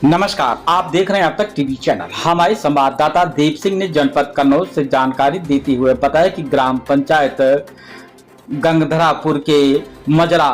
नमस्कार, आप देख रहे हैं अब तक टीवी चैनल। हमारे संवाददाता दीप सिंह ने जनपद कन्नौज से जानकारी देते हुए बताया कि ग्राम पंचायत गंगधरापुर के मजरा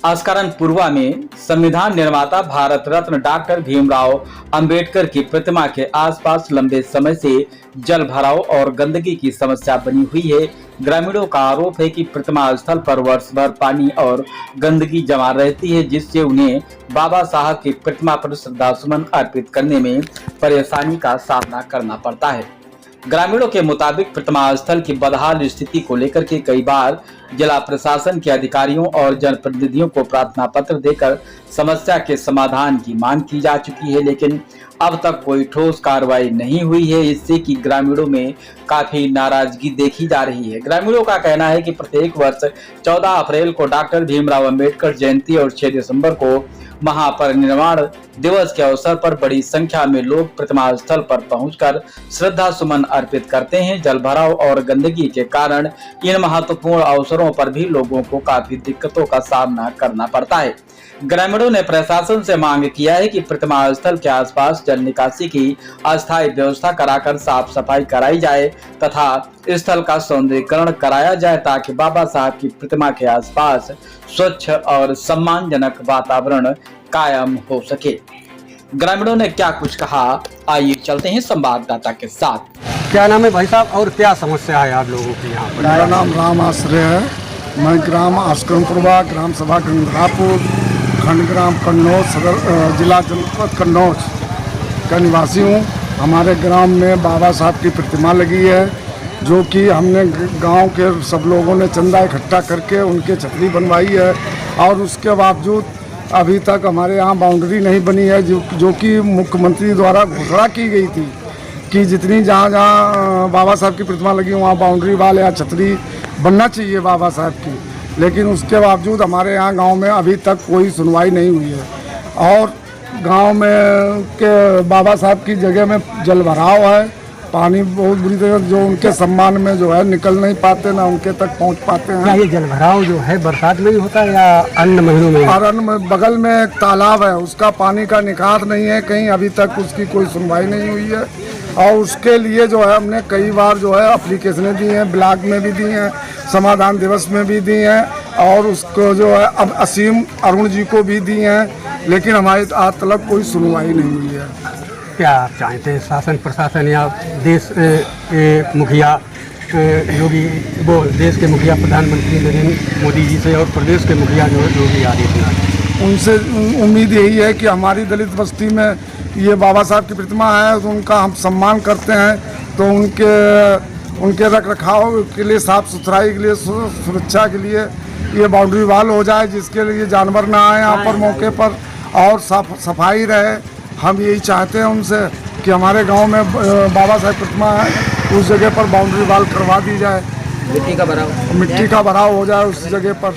अस्करनपुरवा में संविधान निर्माता भारत रत्न डॉक्टर भीमराव अंबेडकर की प्रतिमा के आसपास लंबे समय से जल भराव और गंदगी की समस्या बनी हुई है। ग्रामीणों का आरोप है कि प्रतिमा स्थल पर वर्ष भर पानी और गंदगी जमा रहती है, जिससे उन्हें बाबा साहब की प्रतिमा पर श्रद्धासुमन अर्पित करने में परेशानी का सामना करना पड़ता है। ग्रामीणों के मुताबिक प्रतिमा स्थल की बदहाल स्थिति को लेकर के कई बार जिला प्रशासन के अधिकारियों और जनप्रतिनिधियों को प्रार्थना पत्र देकर समस्या के समाधान की मांग की जा चुकी है, लेकिन अब तक कोई ठोस कार्रवाई नहीं हुई है। इससे कि ग्रामीणों में काफी नाराजगी देखी जा रही है। ग्रामीणों का कहना है कि प्रत्येक वर्ष 14 अप्रैल को डॉक्टर भीमराव अंबेडकर जयंती और 6 दिसंबर को महापरिनिर्वाण दिवस के अवसर पर बड़ी संख्या में लोग प्रतिमा स्थल पर पहुंचकर श्रद्धा सुमन अर्पित करते हैं। जल भराव और गंदगी के कारण इन महत्वपूर्ण अवसरों पर भी लोगों को काफी दिक्कतों का सामना करना पड़ता है। ग्रामीणों ने प्रशासन से मांग किया है कि प्रतिमा स्थल के आसपास जल निकासी की अस्थायी व्यवस्था कराकर साफ सफाई कराई जाए तथा स्थल का सौंदर्यीकरण कराया जाए, ताकि बाबा साहब की प्रतिमा के आसपास स्वच्छ और सम्मानजनक वातावरण कायम हो सके। ग्रामीणों ने क्या कुछ कहा, आइए चलते हैं संवाददाता के साथ। क्या नाम है भाई साहब और क्या समस्या है आप लोगों की यहाँ पर? मेरा नाम राम आश्रय है। मैं ग्राम अस्करनपुरवा, ग्राम सभा गंगधरापुर, खंड ग्राम कन्नौज, सदर जिला जनपद कन्नौज का निवासी हूँ। हमारे ग्राम में बाबा साहब की प्रतिमा लगी है, जो कि हमने गांव के सब लोगों ने चंदा इकट्ठा करके उनके छतरी बनवाई है, और उसके बावजूद अभी तक हमारे यहाँ बाउंड्री नहीं बनी है, जो कि मुख्यमंत्री द्वारा घोषणा की गई थी कि जितनी जहाँ बाबा साहब की प्रतिमा लगी वहाँ बाउंड्री वाल या छतरी बनना चाहिए बाबा साहब की। लेकिन उसके बावजूद हमारे यहाँ गांव में अभी तक कोई सुनवाई नहीं हुई है, और गांव में के बाबा साहब की जगह में जल भराव है, पानी बहुत बुरी तरह जो उनके सम्मान में जो है निकल नहीं पाते, ना उनके तक पहुंच पाते हैं। क्या ये जल भराव जो है बरसात में ही होता है या अन्य महीनों में? और बगल में एक तालाब है, उसका पानी का निकास नहीं है कहीं, अभी तक उसकी कोई सुनवाई नहीं हुई है। और उसके लिए जो है हमने कई बार जो है एप्लीकेशनें दी हैं, ब्लॉक में भी दी हैं, समाधान दिवस में भी दी हैं, और उसको जो है अब असीम अरुण जी को भी दी हैं, लेकिन हमारी आज तक कोई सुनवाई नहीं हुई है। क्या आप चाहते हैं शासन प्रशासन या देश के मुखिया योगी देश के मुखिया प्रधानमंत्री नरेंद्र मोदी जी से और प्रदेश के मुखिया जो योगी आदित्यनाथ, उनसे उम्मीद यही है कि हमारी दलित बस्ती में ये बाबा साहब की प्रतिमा है, तो उनका हम सम्मान करते हैं, तो उनके रख रखाव के लिए, साफ सुथराई के लिए, सुरक्षा के लिए ये बाउंड्री वाल हो जाए, जिसके लिए जानवर ना आए यहाँ पर मौके पर, और साफ सफाई रहे। हम यही चाहते हैं उनसे कि हमारे गांव में बाबा साहब प्रतिमा है, उस जगह पर बाउंड्री वाल करवा दी जाए, मिट्टी का भराव हो जाए उस जगह पर।